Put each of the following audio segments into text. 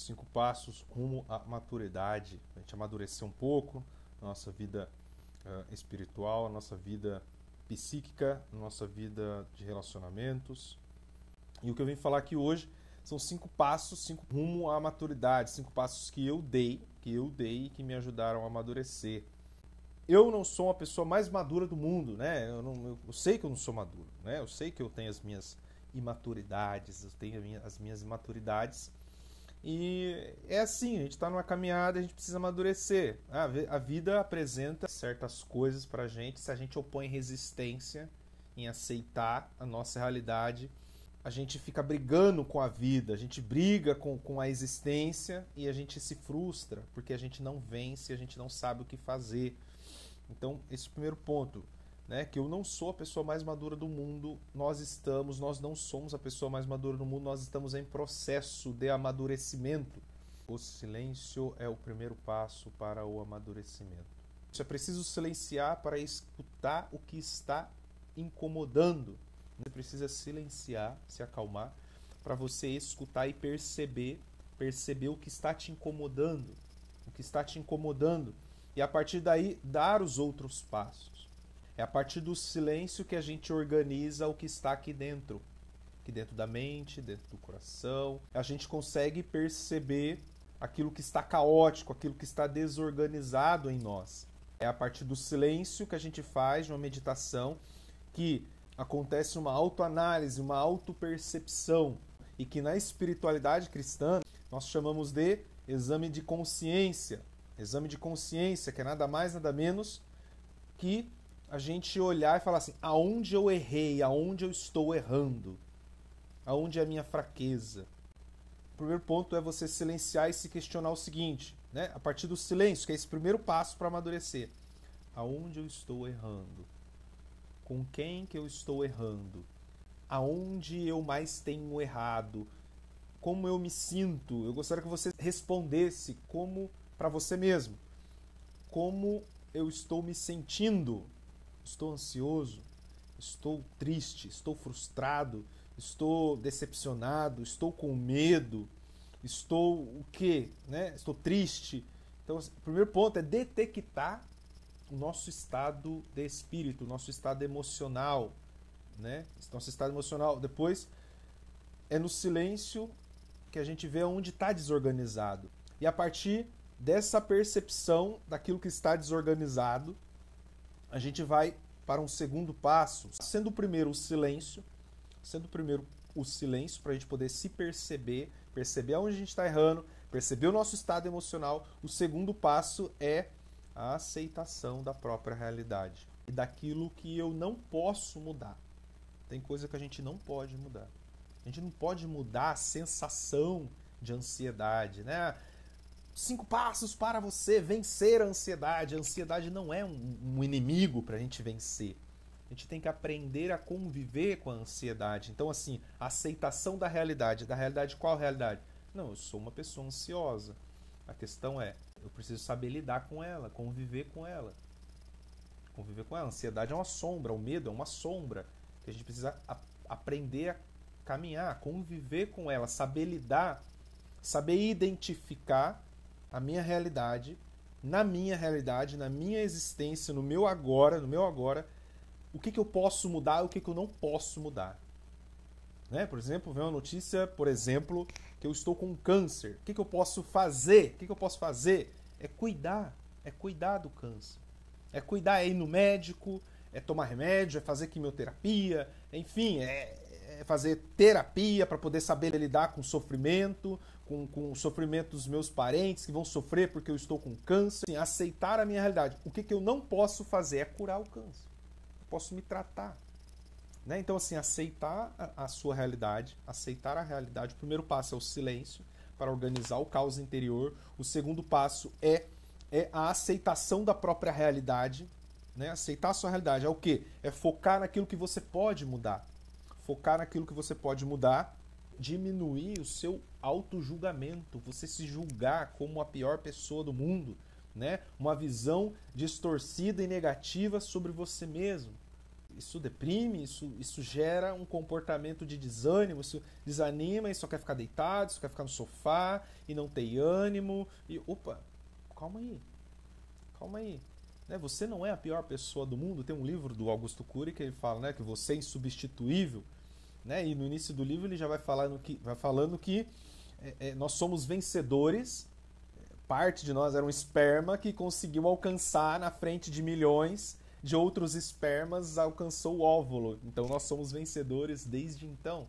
5 passos rumo à maturidade. A gente amadurecer um pouco na nossa vida espiritual, na nossa vida psíquica, na nossa vida de relacionamentos. E o que eu vim falar aqui hoje são 5 passos, 5 rumo à maturidade, 5 passos que eu dei e que me ajudaram a amadurecer. Eu não sou a pessoa mais madura do mundo, né? Eu sei que eu não sou maduro, né? Eu sei que eu tenho as minhas imaturidades, eu tenho as minhas imaturidades. E é assim, a gente está numa caminhada, a gente precisa amadurecer. A vida apresenta certas coisas pra gente, se a gente opõe resistência em aceitar a nossa realidade, a gente fica brigando com a vida, a gente briga com a existência e a gente se frustra, porque a gente não vence, a gente não sabe o que fazer. Então, esse é o primeiro ponto, né? Que eu não sou a pessoa mais madura do mundo, nós não somos a pessoa mais madura do mundo, nós estamos em processo de amadurecimento. O silêncio é o primeiro passo para o amadurecimento. É preciso silenciar para escutar o que está incomodando. Você precisa silenciar, se acalmar, para você escutar e perceber o que está te incomodando. O que está te incomodando. E a partir daí, dar os outros passos. É a partir do silêncio que a gente organiza o que está aqui dentro da mente, dentro do coração. A gente consegue perceber aquilo que está caótico, aquilo que está desorganizado em nós. É a partir do silêncio que a gente faz uma meditação que acontece uma autoanálise, uma autopercepção, e que na espiritualidade cristã nós chamamos de exame de consciência. Exame de consciência, que é nada mais, nada menos que a gente olhar e falar assim, aonde eu errei, aonde eu estou errando, aonde é a minha fraqueza. O primeiro ponto é você silenciar e se questionar o seguinte, né? A partir do silêncio, que é esse primeiro passo para amadurecer. Aonde eu estou errando? Com quem que eu estou errando? Aonde eu mais tenho errado? Como eu me sinto? Eu gostaria que você respondesse como para você mesmo. Como eu estou me sentindo? Estou ansioso? Estou triste? Estou frustrado? Estou decepcionado? Estou com medo? Estou o quê? Né? Estou triste? Então, o primeiro ponto é detectar o nosso estado de espírito, o nosso estado emocional, né? Nosso estado emocional. Depois, é no silêncio que a gente vê onde está desorganizado. E a partir dessa percepção daquilo que está desorganizado, a gente vai para um segundo passo, sendo o primeiro o silêncio para a gente poder se perceber aonde a gente está errando, perceber o nosso estado emocional. O segundo passo é a aceitação da própria realidade e daquilo que eu não posso mudar. Tem coisa que a gente não pode mudar. A gente não pode mudar a sensação de ansiedade, né? 5 passos para você vencer a ansiedade. A ansiedade não é um inimigo para a gente vencer. A gente tem que aprender a conviver com a ansiedade. Então, assim, a aceitação da realidade. Da realidade, qual realidade? Não, eu sou uma pessoa ansiosa. A questão é, eu preciso saber lidar com ela, conviver com ela. Conviver com ela. A ansiedade é uma sombra, o medo é uma sombra. Que a gente precisa aprender a caminhar, conviver com ela, saber lidar, saber identificar a minha realidade, na minha existência, no meu agora, o que eu posso mudar e o que eu não posso mudar. Né? Por exemplo, vem uma notícia, que eu estou com câncer. O que eu posso fazer? O que eu posso fazer? É cuidar do câncer. É cuidar, é ir no médico, é tomar remédio, é fazer quimioterapia, enfim, é fazer terapia para poder saber lidar com o sofrimento, com o sofrimento dos meus parentes que vão sofrer porque eu estou com câncer. Assim, aceitar a minha realidade. O que eu não posso fazer é curar o câncer. Eu posso me tratar. Né? Então, assim, aceitar a sua realidade, aceitar a realidade. O primeiro passo é o silêncio para organizar o caos interior. O segundo passo é a aceitação da própria realidade. Né? Aceitar a sua realidade é o quê? É focar naquilo que você pode mudar. Focar naquilo que você pode mudar, diminuir o seu auto-julgamento, você se julgar como a pior pessoa do mundo, né? Uma visão distorcida e negativa sobre você mesmo. isso deprime, isso gera um comportamento de desânimo, isso desanima e só quer ficar deitado, só quer ficar no sofá e não tem ânimo. E opa, calma aí. Né? Você não é a pior pessoa do mundo. Tem um livro do Augusto Cury que ele fala, né, que você é insubstituível. Né? E no início do livro ele já vai falando que nós somos vencedores. Parte de nós era um esperma que conseguiu alcançar na frente de milhões de outros espermas, alcançou o óvulo. Então nós somos vencedores desde então.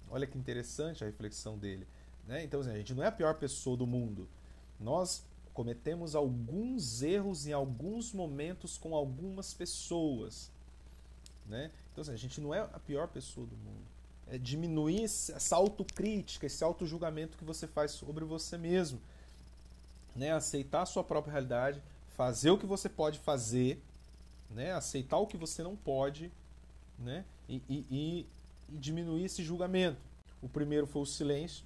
Olha que interessante a reflexão dele. Né? Então assim, a gente não é a pior pessoa do mundo. Nós cometemos alguns erros em alguns momentos com algumas pessoas. Né? Então assim, a gente não é a pior pessoa do mundo. É diminuir essa autocrítica, esse autojulgamento que você faz sobre você mesmo. Né? Aceitar a sua própria realidade, fazer o que você pode fazer, né? Aceitar o que você não pode, né? E diminuir esse julgamento. O primeiro foi o silêncio,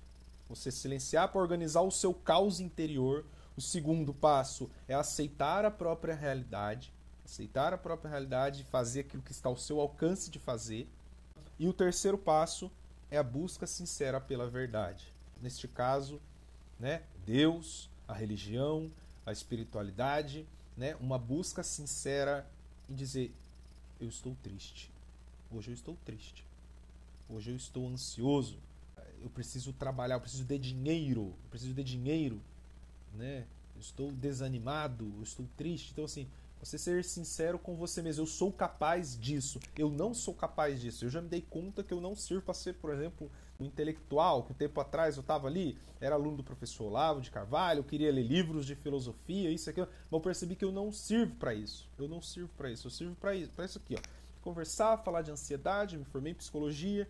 você silenciar para organizar o seu caos interior. O segundo passo é aceitar a própria realidade, e fazer aquilo que está ao seu alcance de fazer. E o terceiro passo é a busca sincera pela verdade. Neste caso, né, Deus, a religião, a espiritualidade, né, uma busca sincera em dizer: eu estou triste. Hoje eu estou triste. Hoje eu estou ansioso. Eu preciso trabalhar, eu preciso de dinheiro. Né? Eu estou desanimado, eu estou triste. Então assim, você ser sincero com você mesmo. Eu sou capaz disso. Eu não sou capaz disso. Eu já me dei conta que eu não sirvo para ser, por exemplo, um intelectual. Que um tempo atrás eu estava ali, era aluno do professor Olavo de Carvalho, eu queria ler livros de filosofia, isso, aquilo. Mas eu percebi que eu não sirvo para isso. Eu sirvo para isso aqui, ó. Conversar, falar de ansiedade, me formei em psicologia.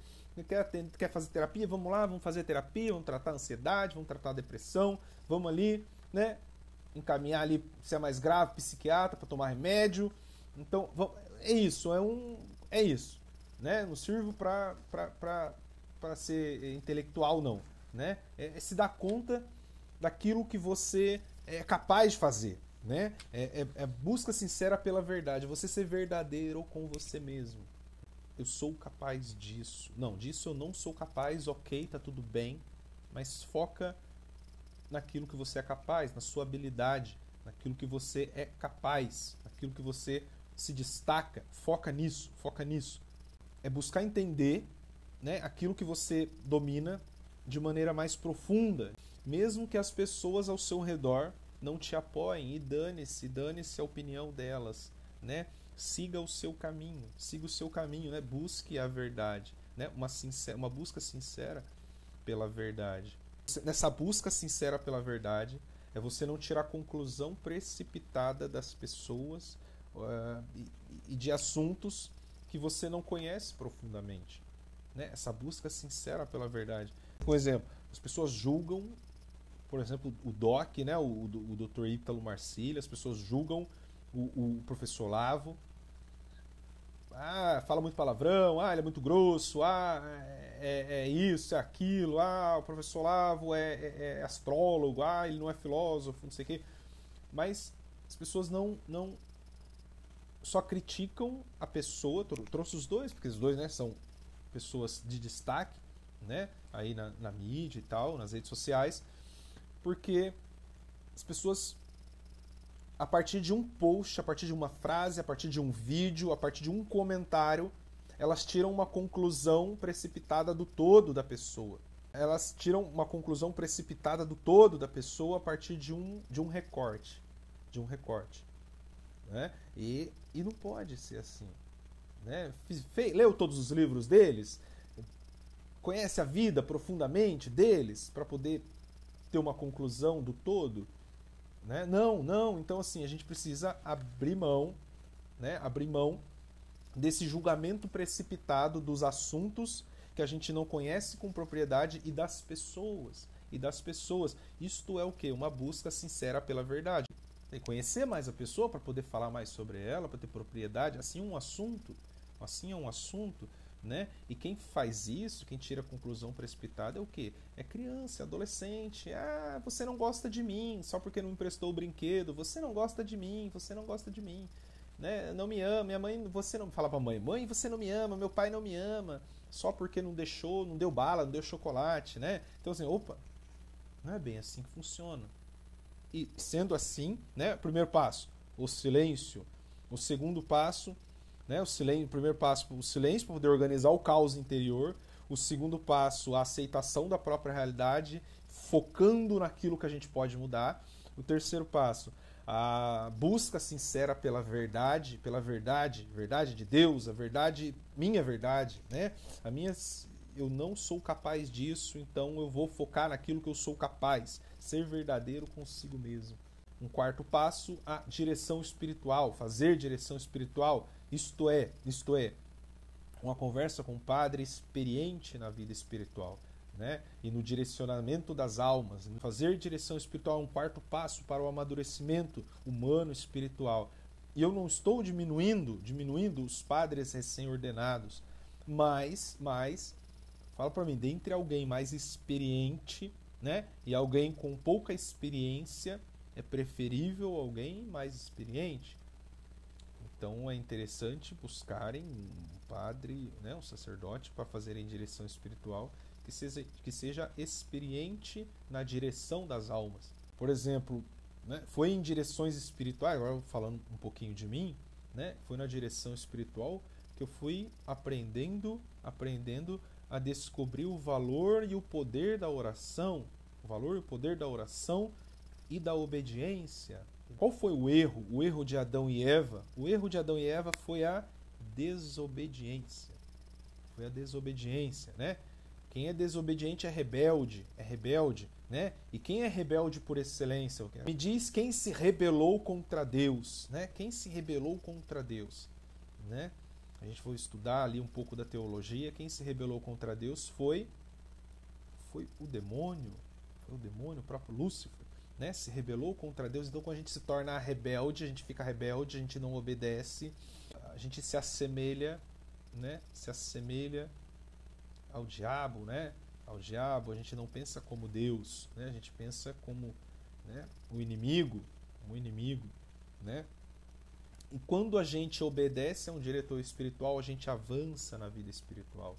Quer fazer terapia? Vamos lá, vamos fazer terapia, vamos tratar a ansiedade, vamos tratar a depressão, vamos ali, né? Encaminhar ali, se é mais grave, psiquiatra para tomar remédio. Então, é isso, é isso, né? Não sirvo para ser intelectual, não, né? É se dar conta daquilo que você é capaz de fazer, né? É busca sincera pela verdade, você ser verdadeiro com você mesmo. Eu sou capaz disso. Não, disso eu não sou capaz, ok, tá tudo bem, mas foca naquilo que você é capaz, na sua habilidade, naquilo que você é capaz, naquilo que você se destaca. Foca nisso. É buscar entender, né, aquilo que você domina de maneira mais profunda, mesmo que as pessoas ao seu redor não te apoiem, e dane-se a opinião delas, né? Siga o seu caminho, né? Busque a verdade, né? Uma busca sincera pela verdade. Nessa busca sincera pela verdade, é você não tirar conclusão precipitada das pessoas e de assuntos que você não conhece profundamente. Né? Essa busca sincera pela verdade. Por exemplo, as pessoas julgam, por exemplo, o Doc, né? o Dr. Ítalo Marcílio, as pessoas julgam o professor Olavo. Fala muito palavrão, ele é muito grosso, é isso, é aquilo, o professor Olavo é astrólogo, ele não é filósofo, não sei o quê. Mas as pessoas não só criticam a pessoa, trouxe os dois, porque os dois, né, são pessoas de destaque, né, aí na mídia e tal, nas redes sociais, porque as pessoas, a partir de um post, a partir de uma frase, a partir de um vídeo, a partir de um comentário, elas tiram uma conclusão precipitada do todo da pessoa. Elas tiram uma conclusão precipitada do todo da pessoa a partir de um recorte. Né? E não pode ser assim. Né? Leu todos os livros deles? Conhece a vida profundamente deles para poder ter uma conclusão do todo? Né? Não. Então, assim, a gente precisa abrir mão, né? Abrir mão desse julgamento precipitado dos assuntos que a gente não conhece com propriedade e das pessoas. Isto é o quê? Uma busca sincera pela verdade. Tem que conhecer mais a pessoa para poder falar mais sobre ela, para ter propriedade. Assim é um assunto, né? E quem faz isso, quem tira a conclusão precipitada é o quê? É criança, é adolescente. Você não gosta de mim, só porque não emprestou o brinquedo. Você não gosta de mim. né, não me ama, minha mãe, você não fala pra mãe, mãe, você não me ama, meu pai não me ama, só porque não deixou, não deu bala, não deu chocolate, né? Então assim, opa, não é bem assim que funciona. E sendo assim, né, primeiro passo, o silêncio. O segundo passo, né, o primeiro passo, o silêncio para poder organizar o caos interior. O segundo passo, a aceitação da própria realidade, focando naquilo que a gente pode mudar. O terceiro passo, a busca sincera pela verdade, verdade de Deus, a verdade, minha verdade, né? A minha, eu não sou capaz disso, então eu vou focar naquilo que eu sou capaz, ser verdadeiro consigo mesmo. Um quarto passo, a direção espiritual, fazer direção espiritual, isto é, uma conversa com um padre experiente na vida espiritual, né? E no direcionamento das almas. Fazer direção espiritual é um quarto passo para o amadurecimento humano espiritual. E eu não estou diminuindo os padres recém-ordenados, mas fala para mim, dentre alguém mais experiente, né, e alguém com pouca experiência, é preferível alguém mais experiente. Então é interessante buscarem um padre, né, um sacerdote, para fazerem direção espiritual que seja experiente na direção das almas. Por exemplo, né, foi em direções espirituais, agora falando um pouquinho de mim, né, foi na direção espiritual que eu fui aprendendo a descobrir o valor e o poder da oração, e da obediência. Qual foi o erro? O erro de Adão e Eva? O erro de Adão e Eva foi a desobediência. Foi a desobediência, né? Quem é desobediente é rebelde, né? E quem é rebelde por excelência? Me diz quem se rebelou contra Deus, né? Quem se rebelou contra Deus, né? A gente foi estudar ali um pouco da teologia. Quem se rebelou contra Deus foi o demônio, o próprio Lúcifer, né? Se rebelou contra Deus. Então, quando a gente se torna rebelde, a gente fica rebelde, a gente não obedece, a gente se assemelha, né? Se assemelha ao diabo, né? Ao diabo, a gente não pensa como Deus, né? A gente pensa como, né, o inimigo, né? E quando a gente obedece a um diretor espiritual, a gente avança na vida espiritual,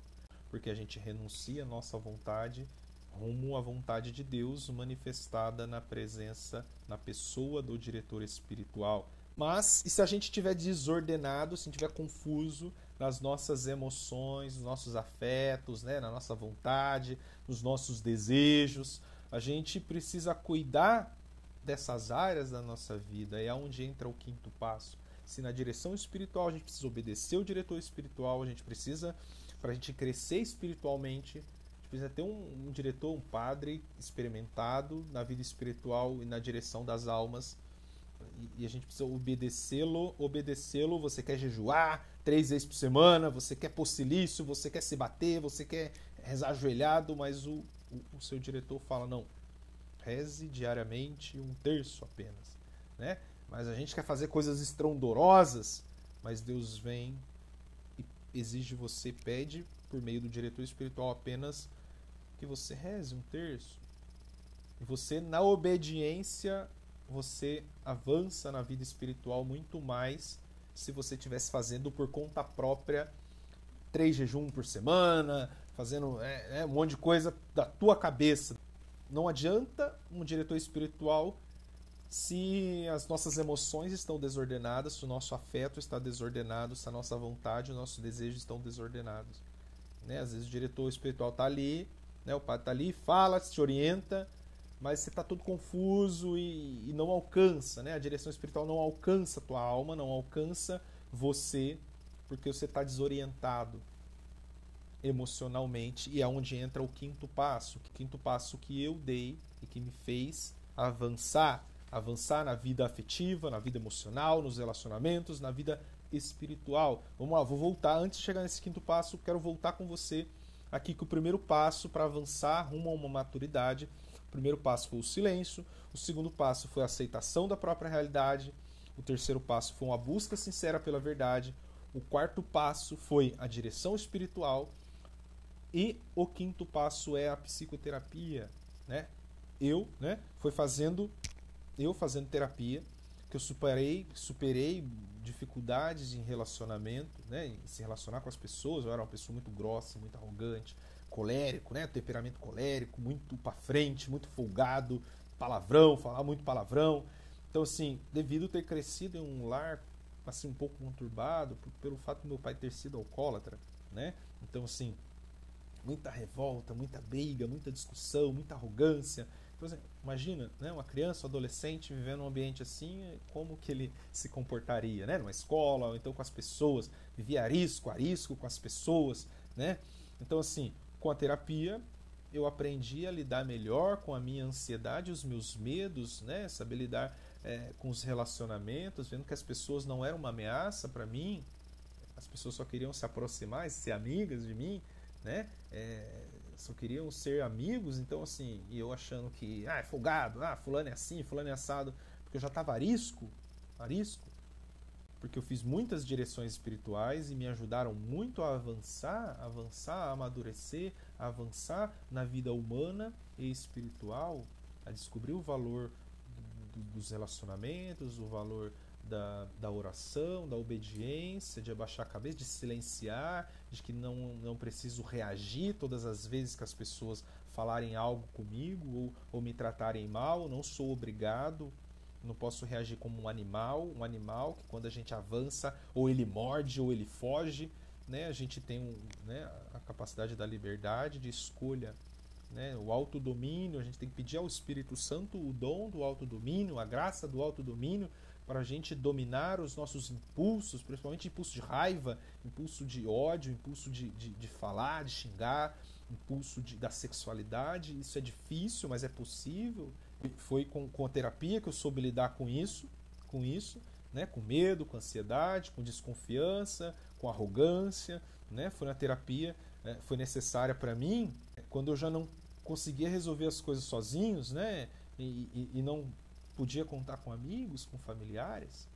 porque a gente renuncia a nossa vontade rumo à vontade de Deus manifestada na presença, na pessoa do diretor espiritual. Mas, e se a gente estiver desordenado, se estiver confuso nas nossas emoções, nos nossos afetos, né, na nossa vontade, nos nossos desejos, a gente precisa cuidar dessas áreas da nossa vida. É onde entra o quinto passo. Se na direção espiritual a gente precisa obedecer o diretor espiritual, a gente precisa, para a gente crescer espiritualmente, a gente precisa ter um diretor, um padre experimentado na vida espiritual e na direção das almas, e a gente precisa obedecê-lo. Você quer jejuar 3 vezes por semana, você quer pôr silício, você quer se bater, você quer rezar ajoelhado, mas o seu diretor fala, não, reze diariamente 1/3 apenas, né? Mas a gente quer fazer coisas estrondorosas, mas Deus vem e exige você, pede por meio do diretor espiritual apenas que você reze 1/3. E você, na obediência, você avança na vida espiritual muito mais se você estivesse fazendo por conta própria 3 jejuns por semana, fazendo um monte de coisa da tua cabeça. Não adianta um diretor espiritual se as nossas emoções estão desordenadas, se o nosso afeto está desordenado, se a nossa vontade e o nosso desejo estão desordenados. Né? Às vezes o diretor espiritual está ali, né? O padre está ali, fala, te orienta, mas você está todo confuso e não alcança. Né? A direção espiritual não alcança a tua alma, não alcança você, porque você está desorientado emocionalmente, e é onde entra o quinto passo que eu dei e que me fez avançar na vida afetiva, na vida emocional, nos relacionamentos, na vida espiritual. Vamos lá, vou voltar, antes de chegar nesse quinto passo, quero voltar com você aqui que o primeiro passo para avançar rumo a uma maturidade, o primeiro passo foi o silêncio, o segundo passo foi a aceitação da própria realidade, o terceiro passo foi uma busca sincera pela verdade, o quarto passo foi a direção espiritual, e o quinto passo é a psicoterapia, né? Eu fazendo terapia, que eu superei dificuldades em relacionamento, né, em se relacionar com as pessoas. Eu era uma pessoa muito grossa, muito arrogante, colérico, né, temperamento colérico, muito pra frente, muito folgado, palavrão, falava muito palavrão. Então, assim, devido a ter crescido em um lar assim um pouco conturbado pelo fato do meu pai ter sido alcoólatra, né? Então, assim, muita revolta, muita briga, muita discussão, muita arrogância. Então, assim, imagina, né, uma criança, um adolescente vivendo num ambiente assim, como que ele se comportaria, né? Numa escola, ou então com as pessoas, vivia arisco com as pessoas, né? Então, assim, com a terapia, eu aprendi a lidar melhor com a minha ansiedade, os meus medos, né? Saber lidar com os relacionamentos, vendo que as pessoas não eram uma ameaça para mim, as pessoas só queriam se aproximar e ser amigas de mim, né? Só queriam ser amigos. Então, assim, e eu achando que é folgado, fulano é assim, fulano é assado, porque eu já estava arisco, porque eu fiz muitas direções espirituais e me ajudaram muito a avançar, a amadurecer, a avançar na vida humana e espiritual, a descobrir o valor dos relacionamentos, o valor da oração, da obediência, de abaixar a cabeça, de silenciar, de que não preciso reagir todas as vezes que as pessoas falarem algo comigo ou me tratarem mal. Não sou obrigado, não posso reagir como um animal que quando a gente avança ou ele morde ou ele foge, né? A gente tem né, a capacidade da liberdade de escolha, né? O autodomínio. A gente tem que pedir ao Espírito Santo o dom do autodomínio, a graça do autodomínio, para a gente dominar os nossos impulsos, principalmente impulso de raiva, impulso de ódio, impulso de falar, de xingar, impulso da sexualidade. Isso é difícil, mas é possível. Foi com a terapia que eu soube lidar com isso, né? Com medo, com ansiedade, com desconfiança, com arrogância, né? Foi na terapia, foi necessária para mim, quando eu já não conseguia resolver as coisas sozinhos, né? E não podia contar com amigos, com familiares,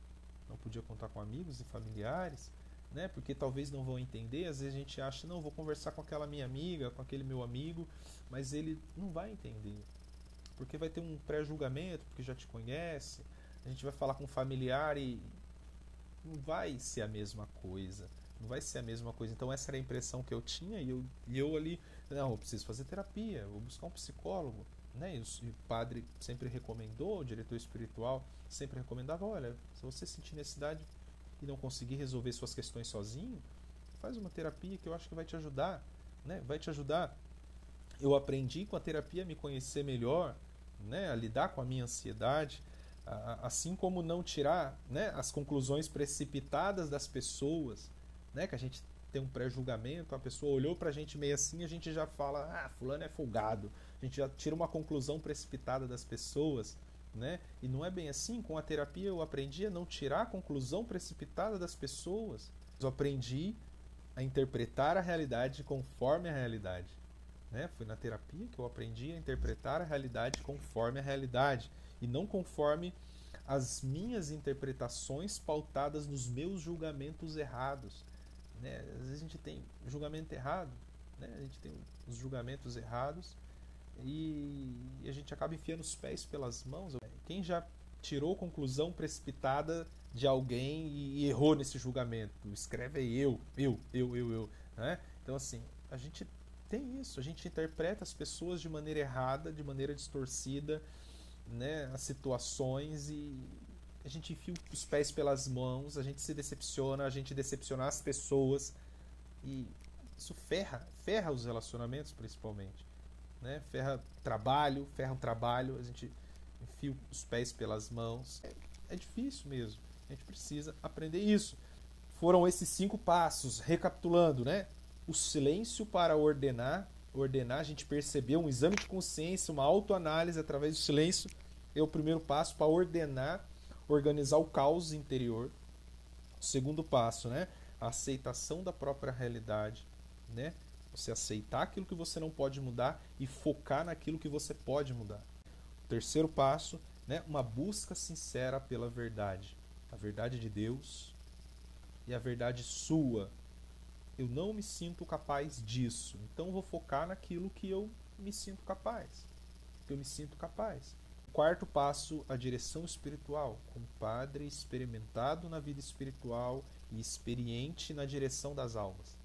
né? Porque talvez não vão entender. Às vezes a gente acha, não, vou conversar com aquela minha amiga, com aquele meu amigo, mas ele não vai entender, porque vai ter um pré-julgamento, porque já te conhece. A gente vai falar com um familiar e não vai ser a mesma coisa. Então essa era a impressão que eu tinha, e eu ali, não, eu preciso fazer terapia, eu vou buscar um psicólogo, né? E o padre sempre recomendou, o diretor espiritual sempre recomendava, olha, se você sentir necessidade e não conseguir resolver suas questões sozinho, faz uma terapia que eu acho que vai te ajudar, né? Vai te ajudar. Eu aprendi com a terapia a me conhecer melhor, né? A lidar com a minha ansiedade, assim como não tirar, né, as conclusões precipitadas das pessoas, né? Que a gente tem um pré-julgamento, a pessoa olhou pra gente meio assim, a gente já fala, fulano é folgado. A gente já tira uma conclusão precipitada das pessoas, né? E não é bem assim. Com a terapia eu aprendi a não tirar a conclusão precipitada das pessoas. Eu aprendi a interpretar a realidade conforme a realidade, né? Foi na terapia que eu aprendi a interpretar a realidade conforme a realidade e não conforme as minhas interpretações pautadas nos meus julgamentos errados, né? Às vezes a gente tem julgamento errado, né? A gente tem os julgamentos errados e a gente acaba enfiando os pés pelas mãos. Quem já tirou conclusão precipitada de alguém e errou nesse julgamento? Escreve aí eu, né? Então, assim, a gente tem isso, a gente interpreta as pessoas de maneira errada, de maneira distorcida, né, as situações, e a gente enfia os pés pelas mãos, a gente se decepciona, a gente decepciona as pessoas, e isso ferra os relacionamentos, principalmente, né? Ferra o trabalho, a gente enfia os pés pelas mãos. É difícil mesmo, a gente precisa aprender isso. Foram esses 5 passos, recapitulando, né? O silêncio para ordenar, a gente percebeu um exame de consciência, uma autoanálise através do silêncio, é o primeiro passo para ordenar, organizar o caos interior. O segundo passo, né? A aceitação da própria realidade, né? Você aceitar aquilo que você não pode mudar e focar naquilo que você pode mudar. O terceiro passo, né? Uma busca sincera pela verdade, a verdade de Deus e a verdade sua. Eu não me sinto capaz disso, então vou focar naquilo que eu me sinto capaz. quarto passo, a direção espiritual. Como padre experimentado na vida espiritual e experiente na direção das almas.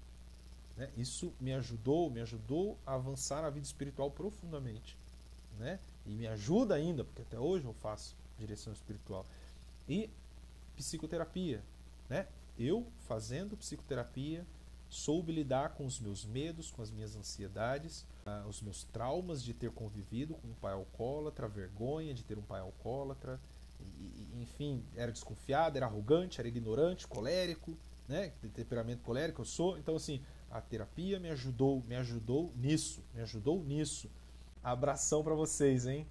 Né? Isso me ajudou a avançar na vida espiritual profundamente. Né? E me ajuda ainda, porque até hoje eu faço direção espiritual. E psicoterapia. Né? Eu, fazendo psicoterapia, soube lidar com os meus medos, com as minhas ansiedades, os meus traumas de ter convivido com um pai alcoólatra, a vergonha de ter um pai alcoólatra, enfim, era desconfiado, era arrogante, era ignorante, colérico, né? De temperamento colérico eu sou. Então, assim, a terapia me ajudou nisso. Abração pra vocês, hein?